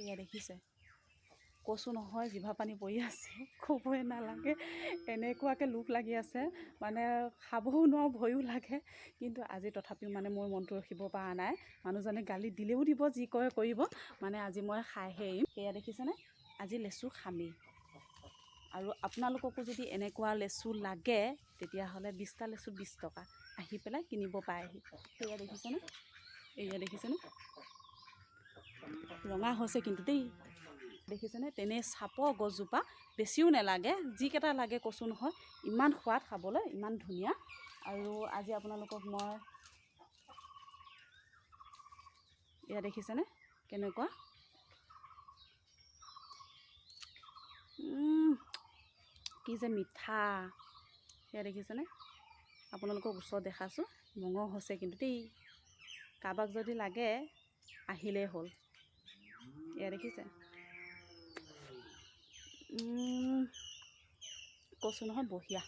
এয়া দেখিছে, কচু নহয় জিভা পানী পৰি আছে, ক'বই নালাগে, এনেকুৱাকৈ লোভ লাগি আছে, মানে খাবও নোৱাৰো, ভয়ো লাগে। কিন্তু আজি তথাপিও মানে মোৰ মনটো ৰখিব পৰা নাই। মানুহজনে গালি দিলেও দিব, যি কৰে কৰিব, মানে আজি মই খাইহে এৰিম। এয়া দেখিছেনে, আজি লেচু খামেই। আৰু আপোনালোককো যদি এনেকুৱা লেচু লাগে তেতিয়াহ'লে 20টা লেচু 20 টকা, আহি পেলাই কিনিব পাৰেহি। এয়া দেখিছেনে, এয়া দেখিছেনে, ৰঙা হৈছে কিন্তু দেই, দেখিছেনে। তেনে চাপৰ গছজোপা, বেছিও নালাগে, যিকেইটা লাগে কচু নহয়, ইমান সোৱাদ খাবলৈ, ইমান ধুনীয়া। আৰু আজি আপোনালোকক মই এয়া দেখিছেনে কেনেকুৱা, কি যে মিঠা। সেয়া দেখিছেনে, আপোনালোকক ওচৰত দেখাইছোঁ, মঙহ হৈছে কিন্তু দেই, কাৰোবাক যদি লাগে আহিলেই হ'ল। এয়া দেখিছে, কচু নহয় বঢ়িয়া।